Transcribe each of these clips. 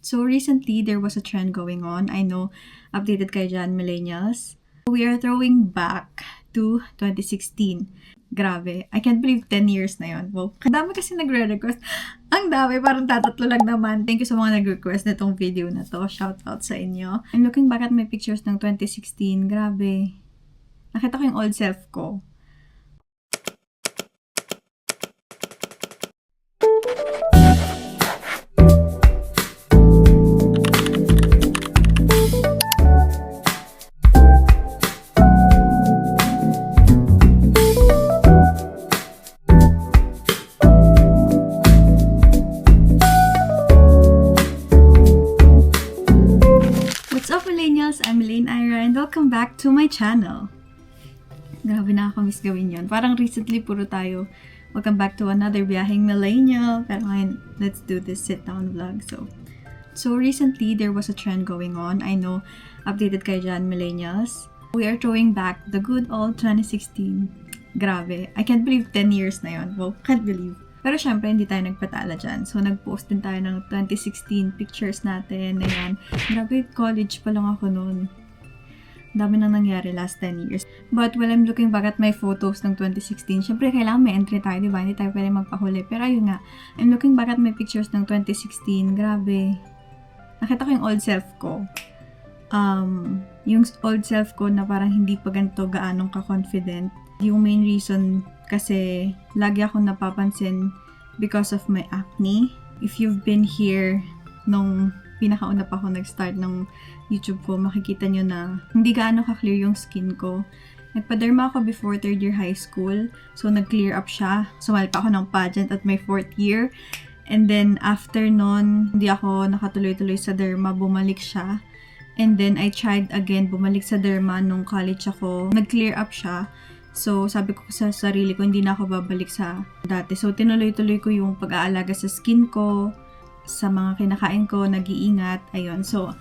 So recently, there was a trend going on. I know, updated kayo dyan, millennials. We are throwing back to 2016. Grabe. I can't believe 10 years na yun. Wow. Ang dami kasi nagre-request. Ang dami. Parang tatatlo lang naman. Thank you sa mga nag-request na itong video na to. Shout out sa inyo. I'm looking back at my pictures ng 2016. Grabe. Nakita ko yung old self ko. Millennials, I'm Elaine Ira and welcome back to my channel. Grabe, nakakamiss gawin yun. Parang recently puro tayo welcome back to another biyaheng millennial. Pero ngayon, let's do this sit-down vlog. So recently, there was a trend going on. I know, updated kayo dyan, millennials. We are throwing back the good old 2016. Grabe, I can't believe 10 years na yun. Wow, can't believe. Pero syempre, hindi tayo nagpatala dyan. So, nag-post din tayo ng 2016 pictures natin. Ayan. Grabe, college pa lang ako noon. Dami nang nangyari last 10 years. But while I'm looking back at my photos ng 2016, syempre, kailangan may entry tayo, diba? Hindi tayo pwede magpahuli. Pero ayun nga, I'm looking back at my pictures ng 2016. Grabe. Nakita ko yung old self ko. Yung old self ko na parang hindi pa ganito gaanong ka-confident. Yung main reason kasi lagi akong napapansin because of my acne. If you've been here nung pinakauna pa ako nag-start ng YouTube ko, makikita nyo na hindi gaano ka-clear yung skin ko. Nagpa-derma ako before 3rd year high school. So, nag-clear up siya. Sumali pa ako ng pageant at my 4th year. And then, after nun, hindi ako nakatuloy-tuloy sa derma. Bumalik siya. And then, I tried again bumalik sa derma nung college ako. Nag-clear up siya. So, sabi ko sa sarili ko, hindi na ako babalik sa dati. So, tinuloy-tuloy ko yung pag-aalaga sa skin ko, sa mga kinakain ko, nag-iingat, ayun. So,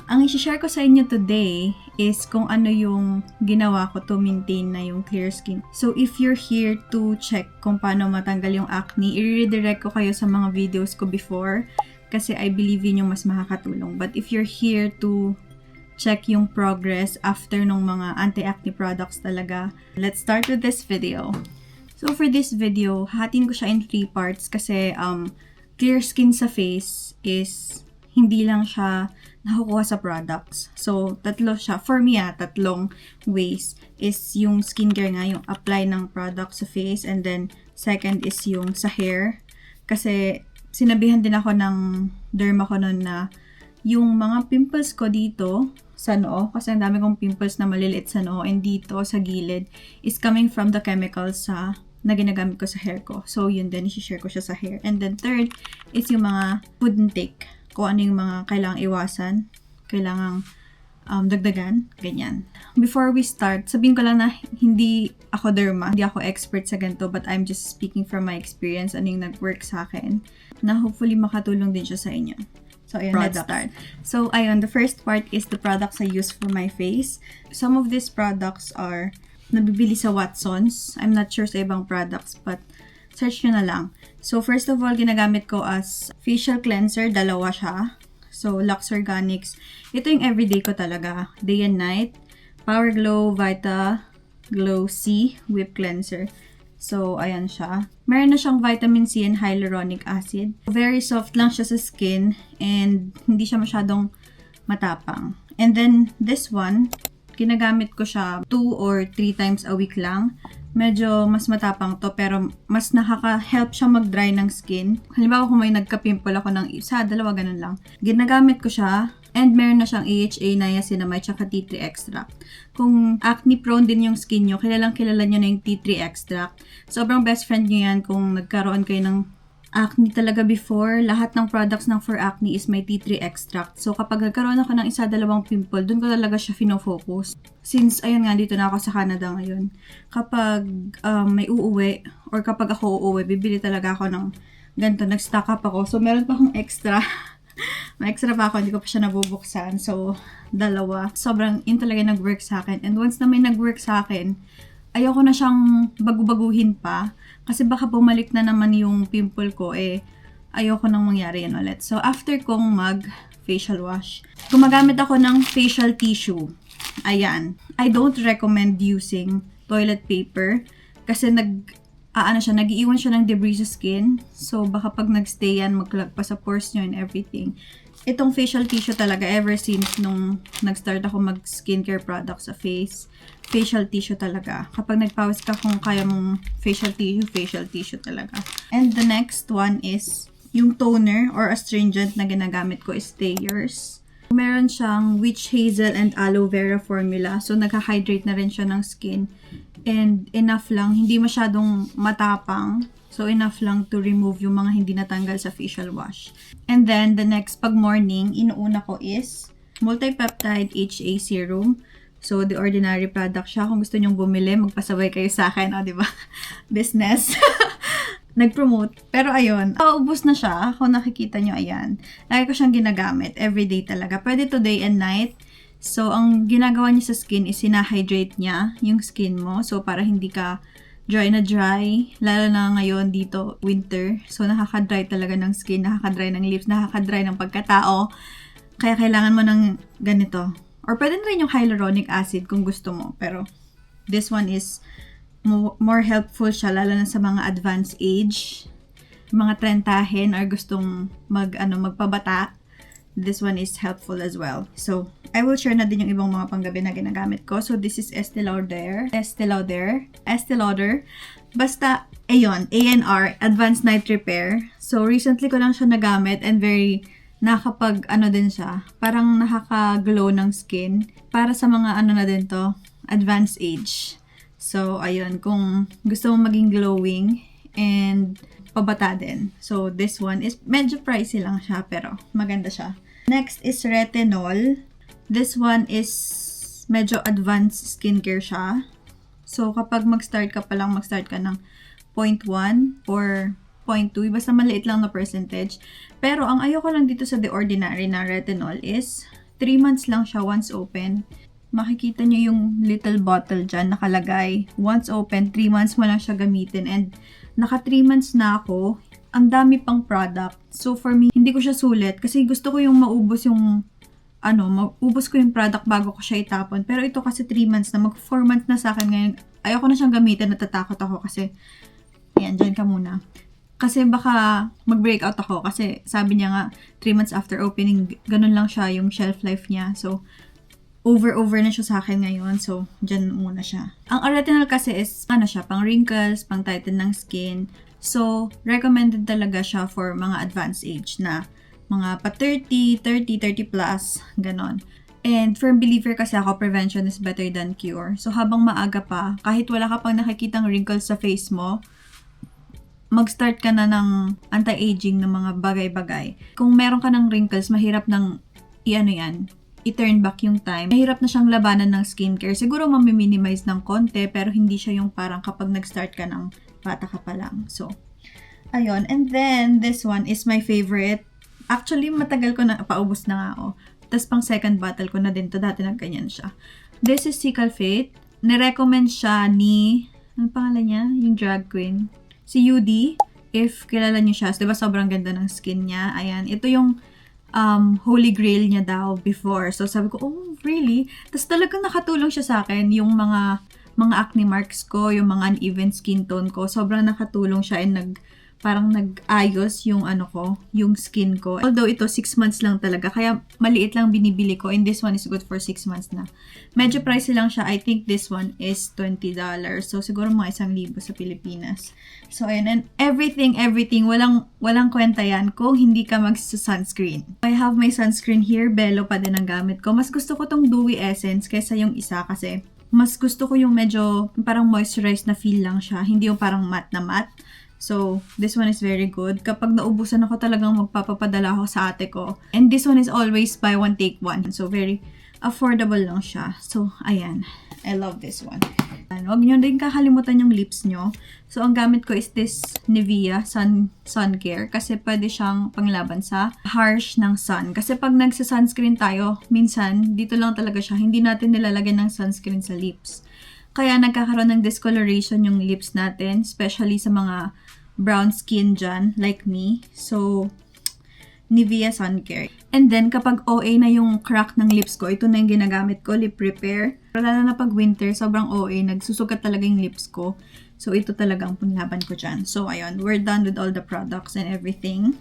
ang i-share ko sa inyo today is kung ano yung ginawa ko to maintain na yung clear skin. So, if you're here to check kung paano matanggal yung acne, i-redirect ko kayo sa mga videos ko before kasi I believe yun yung mas makakatulong. But if you're here to check yung progress after nung mga anti-acne products talaga. Let's start with this video. So for this video, hahatin ko siya in 3 parts kasi clear skin sa face is hindi lang siya nakukuha sa products. So tatlo siya. For me tatlong ways is yung skincare nga, yung apply ng product sa face, and then second is yung sa hair. Kasi sinabihan din ako ng derma ko nun na yung mga pimples ko dito sa noo, kasi ang dami kong pimples na maliliit sa noo, and dito sa gilid is coming from the chemicals na ginagamit ko sa hair ko. So, yun din, i-share ko siya sa hair. And then, third is yung mga food intake. Kung ano yung mga kailangang iwasan, kailangang dagdagan, ganyan. Before we start, sabihin ko lang na hindi ako derma, hindi ako expert sa ganito, but I'm just speaking from my experience, ano yung nag-work sa akin, na hopefully makatulong din siya sa inyo. So, ayun, let's start. So, ayun, the first part is the products I use for my face. Some of these products are nabibili sa Watsons. I'm not sure sa ibang products, but search nyo na lang. So, first of all, ginagamit ko as facial cleanser. Dalawa siya. So, Lux Organics. Ito yung everyday ko talaga. Day and night. Power Glow Vita Glow C Whip Cleanser. So, ayan siya. Meron na siyang vitamin C and hyaluronic acid. Very soft lang siya sa skin and hindi siya masyadong matapang. And then, this one, ginagamit ko siya 2 or 3 times a week lang. Medyo mas matapang to pero mas nakaka-help siya mag-dry ng skin. Halimbawa kung may nagka-pimple ako ng isa, dalawa, ganun lang. Ginagamit ko siya. And meron na siyang AHA, niacinamide, tsaka tea tree extract. Kung acne prone din yung skin nyo, kilalang kilala nyo na yung tea tree extract. Sobrang best friend nyo yan kung nagkaroon kayo ng acne talaga before. Lahat ng products ng for acne is may tea tree extract. So kapag nagkaroon ako ng isa, dalawang pimple, dun ko talaga siya fino-focus. Since, ayun nga, dito na ako sa Canada ngayon. Kapag may uuwi, or kapag ako uuwi, bibili talaga ako ng ganito. Nag-stock up ako. So meron pa akong extra. May extra pa ako, hindi ko pa siya nabubuksan. So, dalawa. Sobrang yun talaga nag-work sa akin. And once na may nag-work sa akin, ayoko na siyang bagu-baguhin pa. Kasi baka bumalik na naman yung pimple ko ayoko nang mangyari yan ulit. So, after kong mag-facial wash, gumagamit ako ng facial tissue. Ayan. I don't recommend using toilet paper kasi nag-iiwan siya ng debris sa skin. So, baka pag nagstay yan, maglag pa sa pores nyo and everything. Itong facial tissue talaga, ever since nung nag-start ako mag-skincare products sa face, facial tissue talaga. Kapag nagpawis ka, kung kaya mong facial tissue talaga. And the next one is yung toner or astringent na ginagamit ko is Thayers. Meron siyang witch hazel and aloe vera formula. So, nagka-hydrate na rin siya ng skin. And enough lang, hindi masyadong matapang. So, enough lang to remove yung mga hindi natanggal sa facial wash. And then, the next, pag morning, inuuna ko is multipeptide HA serum. So, the ordinary product siya. Kung gusto nyong bumili, magpasabay kayo sa akin. O, diba? Business. Nag-promote. Pero ayun, ubos na siya. Kung nakikita nyo, ayan. Lagi ko siyang ginagamit. Everyday talaga. Pwede to day and night. So, ang ginagawa niya sa skin is sinahydrate niya yung skin mo. So, para hindi ka dry na dry. Lalo na ngayon dito, winter. So, nakaka-dry talaga ng skin. Nakaka-dry ng lips. Nakaka-dry ng pagkatao. Kaya kailangan mo ng ganito. Or pwede na rin yung hyaluronic acid kung gusto mo. Pero, this one is more helpful siya, lalo na sa mga advanced age, mga trentahin or gustong magpabata. This one is helpful as well. So, I will share na din yung ibang mga panggabi na ginagamit ko. So, this is Estee Lauder. Basta, ayun, ANR, Advanced Night Repair. So, recently ko lang siya nagamit and very din siya. Parang nakaka-glow ng skin. Para sa mga na din to, advanced age. So, ayun, kung gusto mong maging glowing and pabata din. So, this one is medyo pricey lang siya, pero maganda siya. Next is retinol. This one is medyo advanced skincare siya. So, kapag mag-start ka ng 0.1 or 0.2, basta maliit lang na percentage. Pero, ang ayoko lang dito sa The Ordinary na retinol is 3 months lang siya once open. Makikita nyo yung little bottle dyan, nakalagay. Once open, 3 months mo lang siya gamitin. And naka 3 months na ako. Ang dami pang product. So for me, hindi ko siya sulit. Kasi gusto ko yung maubos yung product bago ko siya itapon. Pero ito kasi 3 months na, mag 4 months na sa akin ngayon. Ayoko na siyang gamitin, natatakot ako kasi, ayan, dyan ka muna. Kasi baka mag-breakout ako. Kasi sabi niya nga, 3 months after opening, ganun lang siya yung shelf life niya. So, over na siya sa akin ngayon. So, dyan muna siya. Ang retinol kasi is, siya, pang wrinkles, pang tighten ng skin. So, recommended talaga siya for mga advanced age na mga pa 30 plus, ganon. And firm believer kasi ako, prevention is better than cure. So, habang maaga pa, kahit wala ka pang nakikitang wrinkles sa face mo, mag-start ka na ng anti-aging ng mga bagay-bagay. Kung meron ka ng wrinkles, mahirap ng i-turn back yung time. Mahirap na siyang labanan ng skincare. Siguro mami-minimize ng konti, pero hindi siya yung parang kapag nag-start ka ng bata ka pa lang. So, ayun. And then, this one is my favorite. Actually, matagal ko na, paubos na nga ako. Tapos pang second bottle ko na din to. Dati nagganyan siya. This is Cical Fate. Nirecommend siya ni, ano pangalan niya? Yung drag queen. Si Yudi. If kilala niyo siya. Diba sobrang ganda ng skin niya. Ayan. Ito yung holy grail niya daw before. So, sabi ko, oh, really? Tapos talagang nakatulong siya sa akin. Yung mga acne marks ko, yung mga uneven skin tone ko. Sobrang nakatulong siya and parang nag-ayos yung yung skin ko. Although ito 6 months lang talaga, kaya maliit lang binibili ko, and this one is good for 6 months na. Medyo pricey lang siya. I think this one is $20. So siguro mga 1,000 sa Pilipinas. So ayun, and everything, walang kwenta yan kung hindi ka mag-sunscreen. I have my sunscreen here, Bello pa din ang gamit ko. Mas gusto ko tong Dewy Essence kaysa yung isa kasi mas gusto ko yung medyo parang moisturized na feel lang siya, hindi yung parang matte na matte. So, this one is very good. Kapag naubusan ako, talagang magpapapadala ako sa ate ko. And this one is always buy one, take one. So, very affordable lang siya. So, ayan. I love this one. Huwag nyo din kakalimutan yung lips nyo. So, ang gamit ko is this Nivea Sun Care. Kasi pwede siyang panglaban sa harsh ng sun. Kasi pag nagsa-sunscreen tayo, minsan, dito lang talaga siya. Hindi natin nilalagyan ng sunscreen sa lips. Kaya nagkakaroon ng discoloration yung lips natin, especially sa mga brown skin dyan, like me. So, Nivea Sun Care. And then, kapag OA na yung crack ng lips ko, ito na yung ginagamit ko, lip repair. Lalo na pag winter, sobrang OA, nagsusugat talaga yung lips ko. So, ito talaga ang panglaban ko dyan. So, ayun, we're done with all the products and everything.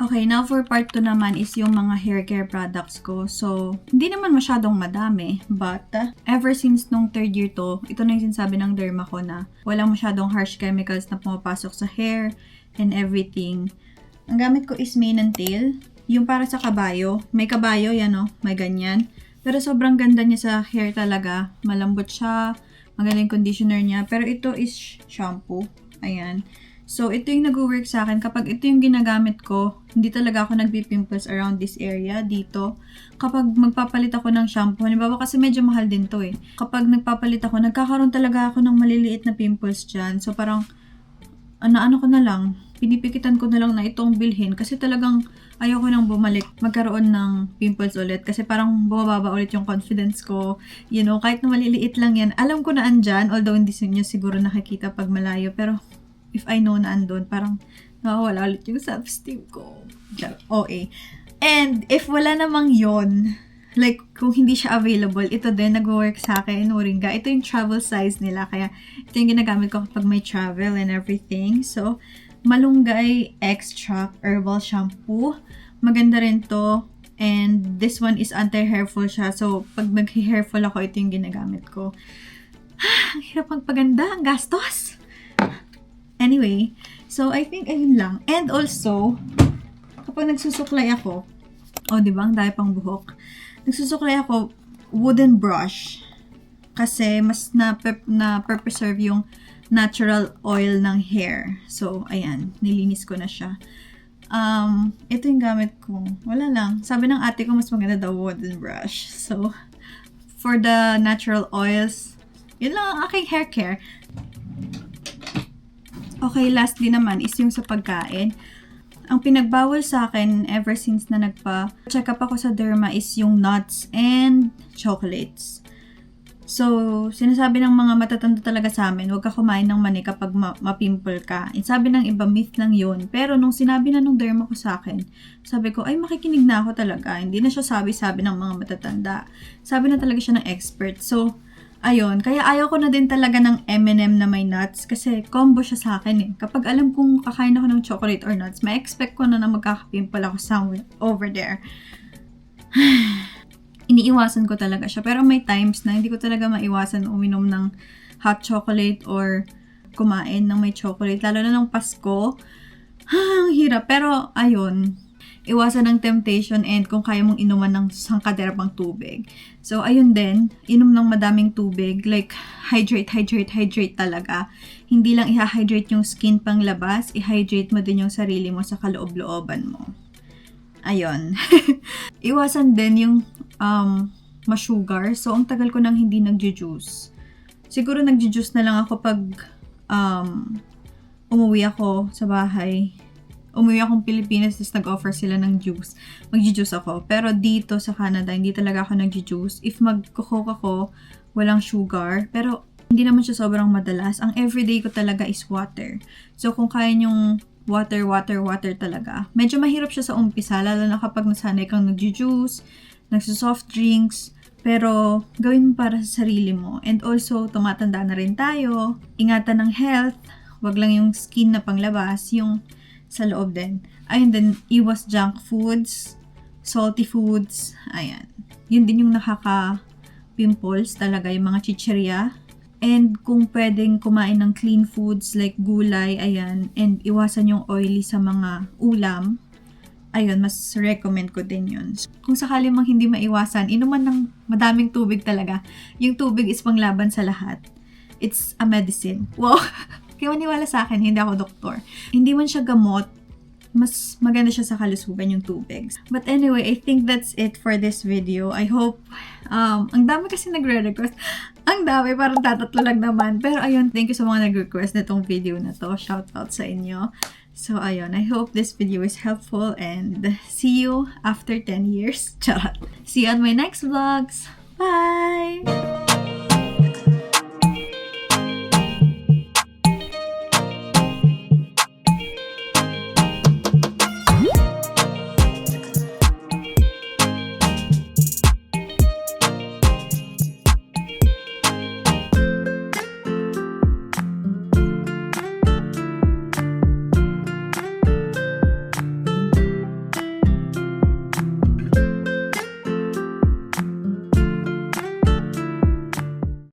Okay, now for part 2 naman is yung mga hair care products ko. So, hindi naman masyadong madami. But, ever since nung 3rd year to, ito na yung sinasabi ng derma ko na walang masyadong harsh chemicals na pumapasok sa hair and everything. Ang gamit ko is mane and tail. Yung para sa kabayo. May kabayo, yan o. May ganyan. Pero sobrang ganda niya sa hair talaga. Malambot siya. Magaling conditioner niya. Pero ito is shampoo. Ayan. So, ito yung nag-work sa akin. Kapag ito yung ginagamit ko, hindi talaga ako nagpipimples around this area, dito. Kapag magpapalit ako ng shampoo, halimbawa kasi medyo mahal din to eh. Kapag nagpapalit ako, nagkakaroon talaga ako ng maliliit na pimples dyan. So, parang, ano ko na lang, pinipikitan ko na lang na itong bilhin. Kasi talagang ayoko nang bumalik, magkaroon ng pimples ulit. Kasi parang bumababa ulit yung confidence ko. You know, kahit na maliliit lang yan, alam ko na andyan. Although hindi nyo siguro nakikita pag malayo. Pero, if I know na andun, parang nawawala ulit yung self-esteem ko. OA. And if wala namang yon, like kung hindi siya available, ito din nag-work sa akin, Moringa. Ito yung travel size nila. Kaya ito yung ginagamit ko kapag may travel and everything. So, Malunggay Extract Herbal Shampoo. Maganda rin to. And this one is anti-hairfall siya. So, pag nag-hairfall ako, ito yung ginagamit ko. Ang hirap magpaganda. Ang gastos. Anyway, so I think ayun lang. And also, kapag nagsusuklay ako, diba, ang dahil pang buhok. Nagsusuklay ako, wooden brush. Kasi mas na-preserve yung natural oil ng hair. So, ayan, nilinis ko na siya. Ito yung gamit ko. Wala lang. Sabi ng ate ko, mas maganda daw wooden brush. So, for the natural oils, yun lang ang aking hair care. Okay, lastly naman is yung sa pagkain. Ang pinagbawal sa akin ever since na nagpa-check up ako sa derma is yung nuts and chocolates. So, sinasabi ng mga matatanda talaga sa amin, huwag ka kumain ng mani kapag mapimple ka. And sabi ng iba, myth lang yun. Pero nung sinabi na nung derma ko sa akin, sabi ko, ay makikinig na ako talaga. Hindi na siya sabi-sabi ng mga matatanda. Sabi na talaga siya ng expert. So, ayun, kaya ayaw ko na din talaga ng M&M na may nuts kasi combo siya sa akin eh. Kapag alam kong kakain ako ng chocolate or nuts, may expect ko na magkakapimple ako somewhere over there. Iniiwasan ko talaga siya. Pero may times na hindi ko talaga maiwasan uminom ng hot chocolate or kumain ng may chocolate. Lalo na ng Pasko. Ang hirap. Pero ayun, iwasan ng temptation and kung kaya mong inuman ng sangkaderapang tubig. So, ayun din, inom ng madaming tubig. Like, hydrate talaga. Hindi lang i-hydrate yung skin pang labas, i-hydrate mo din yung sarili mo sa kaloob-looban mo. Ayun. Iwasan din yung ma-sugar. So, ang tagal ko nang hindi nagju-juice. Siguro nagju-juice na lang ako pag umuwi ako sa bahay. Umuwi akong Pilipinas, tapos nag-offer sila ng juice. Mag-juice ako. Pero dito sa Canada, hindi talaga ako nag-juice. If mag-coke ako, walang sugar. Pero hindi naman siya sobrang madalas. Ang everyday ko talaga is water. So, kung kaya nyong water talaga. Medyo mahirap siya sa umpisa, lalo na kapag nasanay kang nag-juice, nagsusoft drinks. Pero, gawin mo para sa sarili mo. And also, tumatanda na rin tayo. Ingatan ng health. Wag lang yung skin na panglabas. Yung sa loob din. Ayun din, iwas junk foods, salty foods, ayan. Yun din yung nakaka-pimples talaga, yung mga chichirya. And kung pwedeng kumain ng clean foods like gulay, ayan, and iwasan yung oily sa mga ulam, ayun, mas recommend ko din yun. Kung sakali mang hindi maiwasan, inuman ng madaming tubig talaga. Yung tubig is panglaban sa lahat. It's a medicine. Wow! Kaya maniwala sa akin, hindi ako doktor. Hindi man siya gamot, mas maganda siya sa kalusugan yung tubig. But anyway, I think that's it for this video. I hope, ang dami kasi nagre-request. Ang dami, parang tatatlo lang naman. Pero ayun, thank you sa mga nag-request na itong video na to. Shout out sa inyo. So ayun, I hope this video is helpful and see you after 10 years. Charot. See you on my next vlogs. Bye!